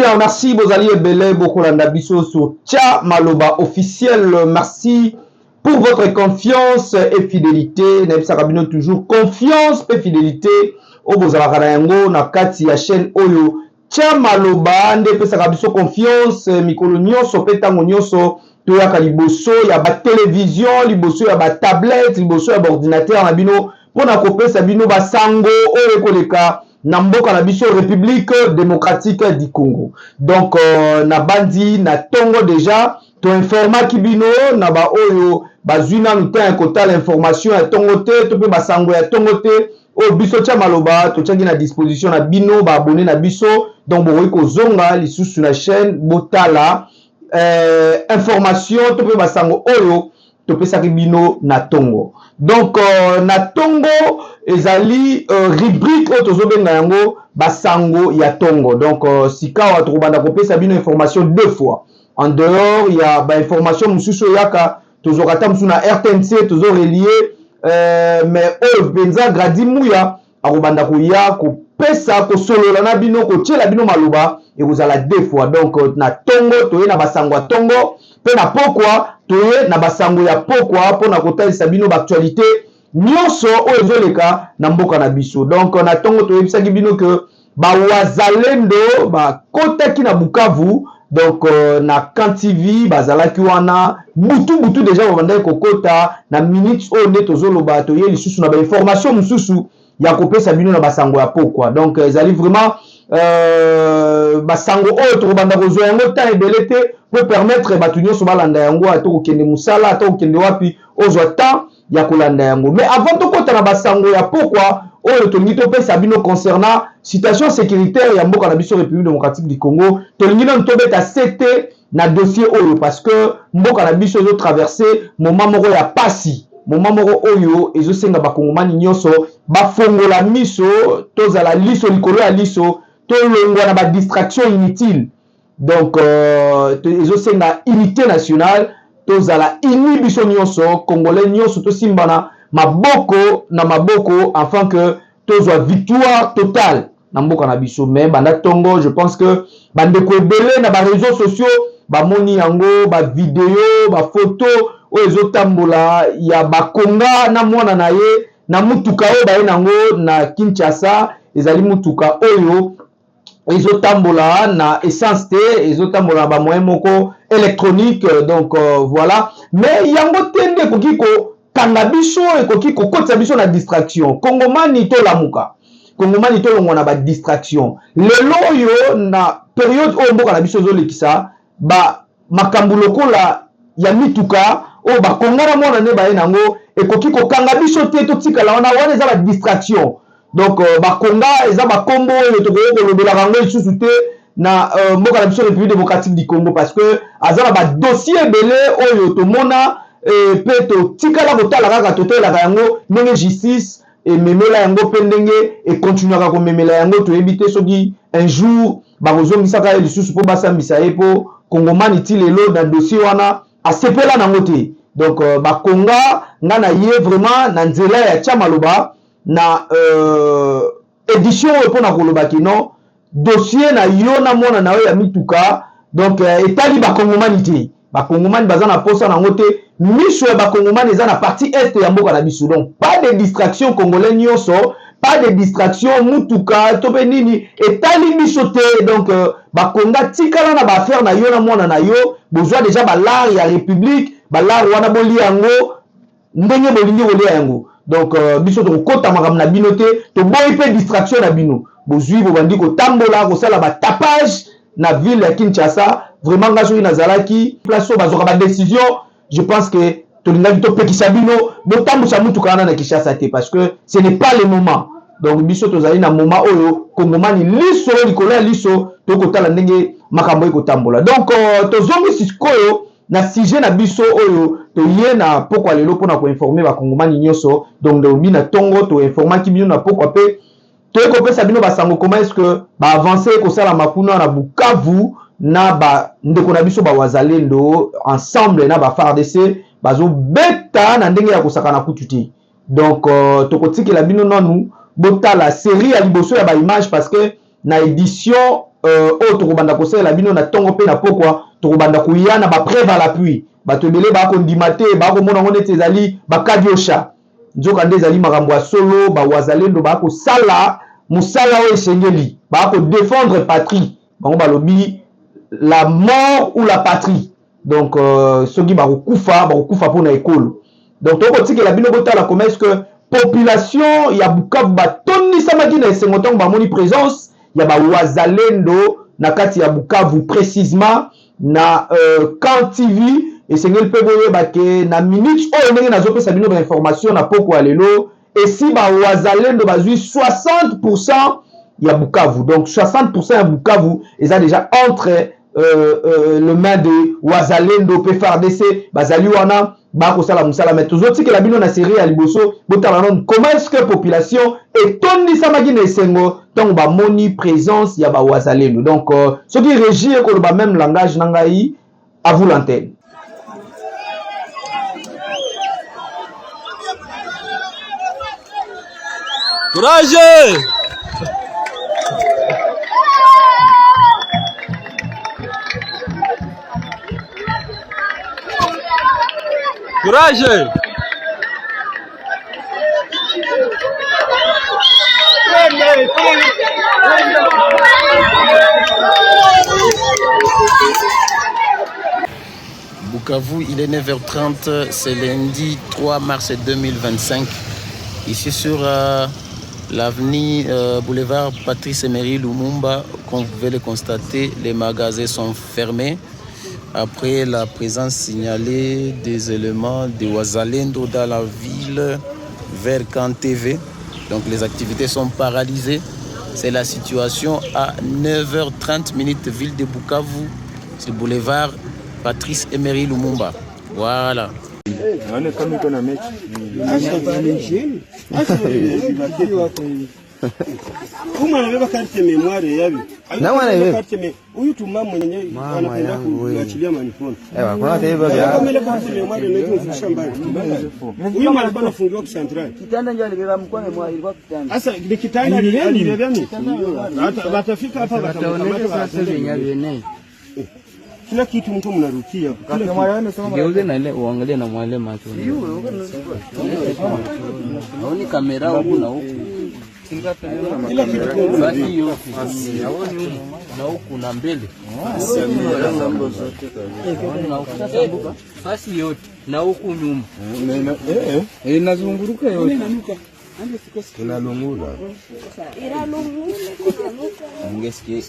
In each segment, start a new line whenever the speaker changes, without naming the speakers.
bien, merci Bozali Ebele Bokolanda Biso sur Tcha Maloba officiel. Merci pour votre confiance et fidélité. Nebisa Kabino toujours confiance et fidélité. Au Bozala Karayango na kati ya chaîne Oyo Tcha Maloba nde pesa Kabiso confiance mikolo nyonso petango nyonso toyaka liboso ya ba télévision, liboso ya ba tablette, liboso ya ba ordinateur na bino pona kopesa bino ba sango oyo koleka na mboka na biso République démocratique du Congo. Donc na bandi na tongo déjà to informa kibino na ba oyo bazwina lutin kota l'information ya tongo te to pe basango ya tongo te o biso Tcha Maloba to tchaki na disposition na bino ba abonné na biso donc bokoki kozonga lisusu na chaîne botala information to pe basango oyo to pesaki bino na tongo. Donc na tongo ezali rubrique oyo tozobenga yango basango ya tongo. Donc sikawa tokobanda kopesa bino information deux fois. En dehors il y a ba information mususu yaka tozokata musu na RTNC tozo relier mais oyo penza gradi muya akobanda koya kopesa kosolola na bino kotiela bino maloba ekozala deux fois. Donc na tongo toye na basango ya tongo pe na pokwa toye na basango ya pokwa pona kotalisa bino baktualité nyonso oyo ezoleka na mboka na biso. Donc na tongo toyebisaki bino ke bawazalendo bakotaki na Bukavu. Donc na Kan TV bazalaki wana butu déjà babandaki kokota na minutes oyo nde tozoloba toye lisusu na bainformation mosusu ya kopesa bino na basango ya pokwa. Donc ezali vraiment basango oyo tokobanda kozwa yango temps ebele te peut permettre batu nyonso balanda yango ata kokende musala ata kokende wapi ozwa temps ya kolanda yango. Mais avant tokota na basango ya pokwa oyo tolingi topesa bino concernant situation sécuritaire ya mboka na biso République démocratique du Congo, tolingi nano tobeta sete na dossier oyo parce que mboka na biso ezo traverser moment moko ya pasi, moment moko oyo ezosenga bakongomani nyonso bafongola miso tozala liso likolo ya liso tolongwa na ba distraction inutile. Donc ezosenga unité nationale tozala ini biso nyonso congolais nyonso tosimbana maboko na maboko afin que tozwa victoire totale na mboka na biso. Mais banda tongo je pense que bandeko ebele na ba réseaux sociaux bamoni yango ba vidéo ba photo oyo ezotambola ya bakonga na mwana na ye na mutuka oyo baye nango na Kinshasa. Ezali mutuka oyo ezotambola na essence te ezotambola ba moyen moko électronique. Donc voilà, mais yango tende koki ko kanga biso ekoki kokotisa biso na distraction. Kongomani to lamuka, Kongomani to longwa na ba distraction. Lelo oyo na période oyo mboka na biso zolekisa ba makambo lokola ya mituka o ba kongana mwana ne baye nango ekoki kokanga biso te to tikala wana eza ba distraction. Donc bakonga eza bakombo oyo tokoki kolobela yango lisusu te na mboka na biso République démocratique du Congo parce que azala ba dossier ebele oyo tomona pe totikala kotala kaka totelaka yango ndenge justice ememela yango pe ndenge ekontinuaka komemela yango toyebi te soki un jour bakozongisaka ye lisusu mpo basambisa ye mpo kongomani ti lelo na dossier wana asepela nango te. Donc bakonga nga na ye vraiment na nzela ya Tcha Maloba na édition oyo mpona koloba kino dossier na yo na mwana na yo ya mituka. Donc etali bakongomani te, bakongomani baza na posa nango te, miso ya bakongomani eza na partie est ya mboka na biso. Donc pas de distraction congolais nyonso, pas de distraction mutuka to pe nini etali miso te. Donc bakonga tikala na baaffaire na yo na mwana na yo bozwa déjà balar ya république balar wana boli yango ndenge bolingi kolia yango. Donc biso tokota makambo na bino te toboyi pe distraction na bino bozwi bobandi kotambola kosala batapage na ville ya Kinshasa. Vraiment nga soki nazalaki place oyo bazwaka ba décision je pense que tolingaki topekisa bino botambusa mutuka wana na Kinshasa te parce que ce n'est pas le moment. Donc biso tozali na moment oyo kongomani liso likolo ya liso tokotala ndenge makambo ekotambola. Donc tozongi sikoyo na sujet na biso oyo toye na pokwa lelo pona ko informer ba kongomani nyonso. Donc de na tongo to informaki bino na pokwa pe toye kopesa bino basango comment est-ce que ba avancer ko sala makuna na Bukavu na ba ndeko na biso ba wazalendo ensemble na ba FARDC bazo beta na ndenge ya kosaka na kutu te. Donc tokotikela bino nanu bota la série ya liboso ya ba image parce que na édition oyo tokobanda kosalela bino na ntongo mpe na pokwa tokobanda koya na bapreuve à l'appui bato ebele bakondima te bakomona ngo neti ezali bakadiosha nzoka nde ezali makambo ya solo bawazalendo bakosala mosala oyo esengeli bakodéfendre patrie bango balobi la mort ou la patrie donc soki bakokufa mpona ekolo donc tokotikela bino botala comment est-ce que population ya Bukavu batonisamaki na esengo ntango bamoni présence ya bawazalendo na kati ya Bukavu précisément na Camp TV esengeli mpe boyeba ke na minute oyo ndenge nazopesa bino bainformation na poko ya lelo esi bawazalendo bazwi 60% ya Bukavu donc 60% ya Bukavu eza déjà entre le main de wazalendo pe FARDC bazali wana bakosala musala mais tozotikela bino na série ya liboso botala non comment est-ce que population etondisamaki na esengo ntango bamoni présence ya bawazalendo donc soki régie ekoloba même langage na ngai à vous l'antenne.
Courage! Courage!
Bukavu, il est 9h30, c'est lundi 3 mars 2025. Ici sur l'avenue boulevard Patrice Emery Lumumba, comme vous pouvez le constater, les magasins sont fermés après la présence signalée des éléments de Wazalendo dans la ville vers Camp TV. Donc les activités sont paralysées. C'est la situation à 9h30 ville de Bukavu, c'est boulevard Patrice Emery Lumumba. Voilà.
Kila kitu mtu mnarukia.
Geuze na ile uangalie na mwale macho. Haoni kamera huku na huku.
Kila kitu
basi hiyo. Na huku na mbele. Basi yote na huku nyuma.
Inazunguruka yote.
Inalungula. Ungesikia.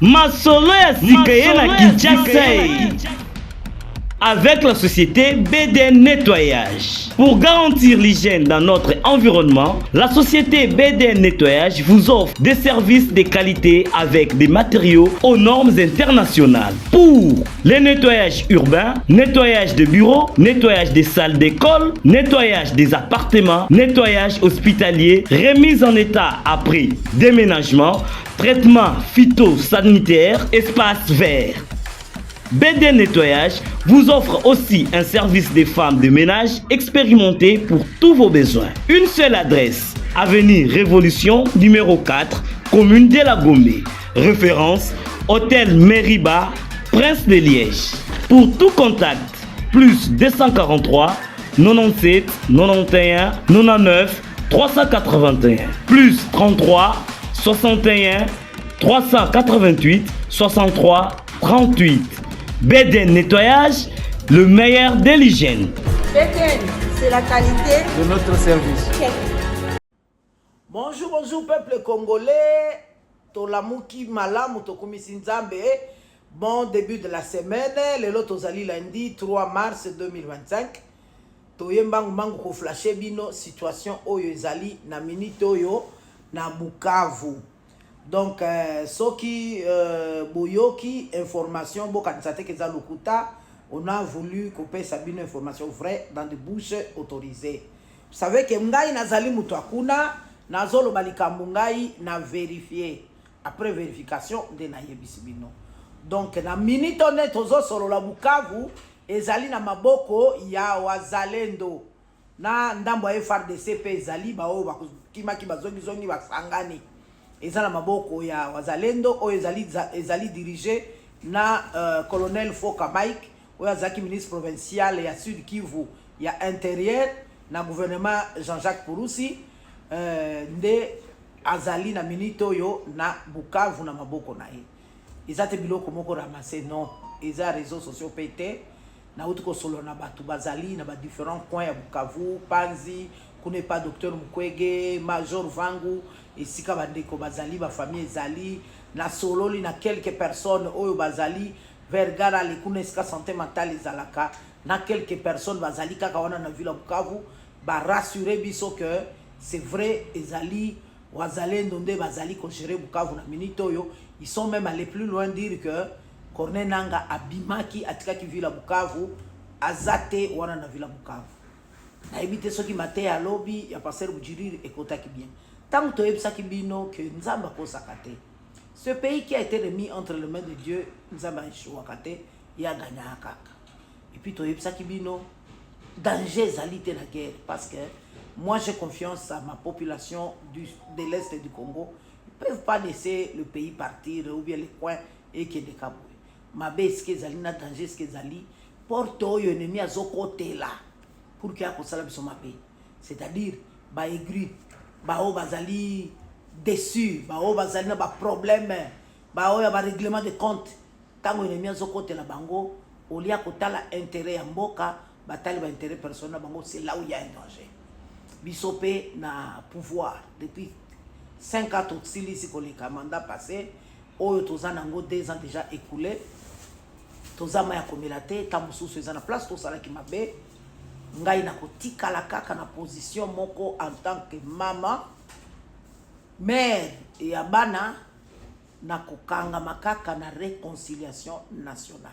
Masolo ya sika na Kinshasa avec la société BDN Nettoyage. Pour garantir l'hygiène dans notre environnement, la société BDN Nettoyage vous offre des services de qualité avec des matériaux aux normes internationales. Pour les nettoyages urbains, nettoyage de bureaux, nettoyage des salles d'école, nettoyage des appartements, nettoyage hospitalier, remise en état après déménagement, traitement phytosanitaire, espace vert. BD Nettoyage vous offre aussi un service des femmes de ménage expérimentées pour tous vos besoins. Une seule adresse, avenue Révolution, numéro 4, commune de la Gombe. Référence, Hôtel Meriba, Prince de Liège. Pour tout contact, plus 243 97 91 99 381, plus 33 61 388 63 38. BDN Nettoyage, le meilleur de l'hygiène.
BDN, c'est la qualité
de notre service.
Bonjour, bonjour peuple congolais. Tolamuki malamu tokumisi nzambe. Bon début de la semaine. Le lot ozali lundi 3 mars 2025. Toyembangu mangu ko flasher bino situation oyo ezali na minute oyo na Bukavu. Donc, soki boyoki information, on a voulu couper sa bine information vraie dans des bouches autorisées. Vous savez que ngai nazali mutu akuna, nazolo balikambu ngai na vérifier. Après vérification, de na yebisi bino. Donc, na minute tozo solo la Bukavu, ezali na maboko ya wazalendo. na ndambo ya FARDC pe ezali bao bakimaki bazongi basangani eza na maboko ya wazalendo oyo ezali dirigé na colonel Foka Mike oyo azalaki ministre provincial ya Sud Kivu ya intérieur na gouvernement Jean-Jacques Purusi nde azali na minute oyo na Bukavu na maboko na ye eza te biloko moko ramassé non eza réseaux sociaux pété na uti ko solo na batu bazali na ba différents coins ya Bukavu Panzi kune pas docteur Mukwege Major Vangu esika bandeko bazali ba famille ezali na sololi na quelques personnes oyo bazali Vergara le kune esika santé mentale ezalaka na quelques personnes bazali kaka wana na ville Bukavu ba rassurer biso que c'est vrai ezali wazalendo nde bazali ko gérer Bukavu na minute oyo ils sont même allés plus loin dire que Corneille Nanga abimaki atikaki ville Bukavu azate wana na ville Bukavu na ebite soki mate ya lobby ya passer Bujiriri ekotaki bien tant to ebisaki bino que nzamba ko sakate ce pays qui a été remis entre les mains de Dieu nzamba ishwakate ya gagna kaka et puis to ebisaki bino danger zalité la guerre parce que moi j'ai confiance à ma population de l'est du Congo. Ils ne peuvent pas laisser le pays partir ou bien les coins et qui est des caboués. Mabe ce qu'ils allaient na danger ce qu'ils allaient porte au ennemi à ce côté là pour qu'il y ait un salam sur mabe. C'est-à-dire ba aigri, ba o bazali déçu, ba o bazali na ba problème, ba o ya ba règlement de compte. Tango ennemi à ce côté là bango, au lieu kotala intérêt ya mboka, batali ba intérêt personnel bango, c'est là où il y a un danger. Bisopé na pouvoir depuis 5 ans tout ici qu'on les mandat passé oyo tozanango 2 ans déjà écoulé tozama ya komelate tamususu ezana place to sala ki mabe ngai na kotika la kaka na position moko en tant que maman mère et abana na kokanga makaka na réconciliation nationale.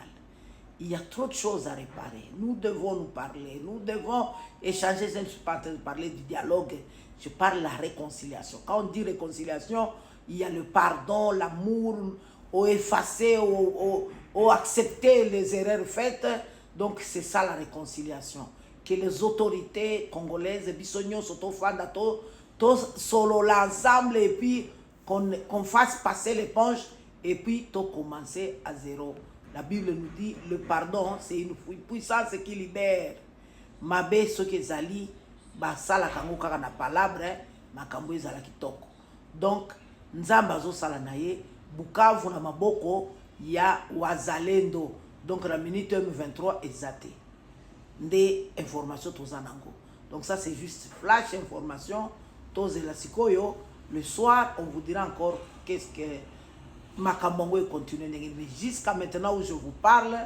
Il y a trop de choses à réparer. Nous devons nous parler. Nous devons échanger. Je ne suis pas en train de parler du dialogue. Je parle de la réconciliation. Quand on dit réconciliation, il y a le pardon, l'amour, au effacer, au accepter les erreurs faites. Donc c'est ça la réconciliation. Que les autorités congolaises, bisognon, sotofandato, tous solo l'ensemble et puis qu'on fasse passer l'éponge et puis tout commencer à zéro. La Bible nous dit le pardon c'est une puissance qui libère. Mabe soki ezali ba sala kango kaka na palabre makambo ezala kitoko. Donc nzamba zo sala na ye Bukavu na maboko ya wazalendo. Donc la minute M23 ezate. Nde information tozanango. Donc ça c'est juste flash information tozela sikoyo. Le soir on vous dira encore qu'est-ce que Makambongo continue mais jusqu'à maintenant où je vous parle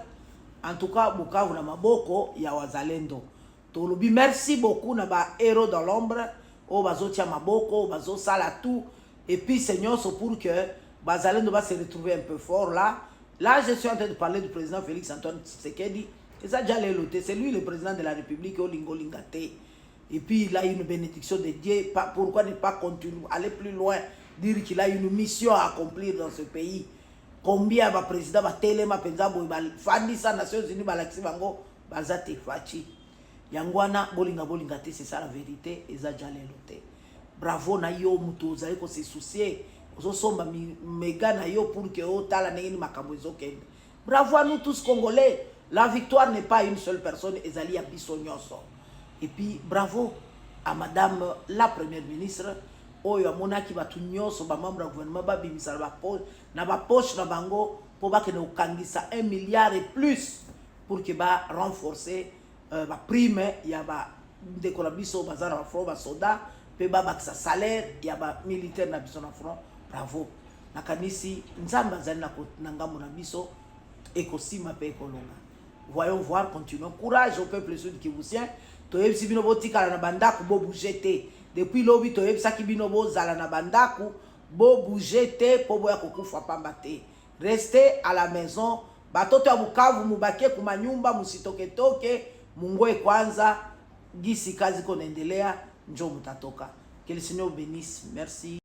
en tout cas Bukavu na maboko ya wazalendo tolobi merci beaucoup na ba héros dans l'ombre o bazotia maboko bazo sala tout et puis Seigneur c'est pour que bazalendo va se retrouver un peu fort là je suis en train de parler du président Félix Antoine Tshisekedi et ça déjà l'éloté c'est lui le président de la République Olingo Lingate et puis il a une bénédiction de Dieu pourquoi ne pas continuer aller plus loin dire qu'il a une mission à accomplir dans ce pays. Combien va président va telema penza boy bal fandi sa Nations Unies balaxi bango bazate fachi. Yangwana bolinga te c'est ça la vérité ezaja lelote. Bravo na yo mutu zali ko se soucier. Ozo somba mega na yo pour que o tala nengini makambo ezokende. Bravo à nous tous Congolais. La victoire n'est pas une seule personne ezali ya biso nyonso. Et puis bravo à madame la première ministre oyo amonaki batu nyonso ba membre du gouvernement ba bimisa na ba poche na bango po ba kene okangisa 1 milliard et plus pour que ba renforcer ba prime ya ba ndeko na biso bazana ba front ba soda pe ba bakisa salaire ya ba militaire na biso na front. Bravo nakanisi nzamba zali na ngambo na biso ekosima pe ekolonga. Voyons voir, continuons. Courage au peuple sud kivusien. Toyebisi bino botikala na bandaku bo bougete. Depuis lobby toyebisaki bino bo zala na bandaku bo bougete po boya kokufa pamba te. Restez à la maison. Batoto ya Bukavu mubake kumanyumba musitoketoke mungoe kwanza gisi kazi konaendelea njo mutatoka. Que le Seigneur bénisse. Merci.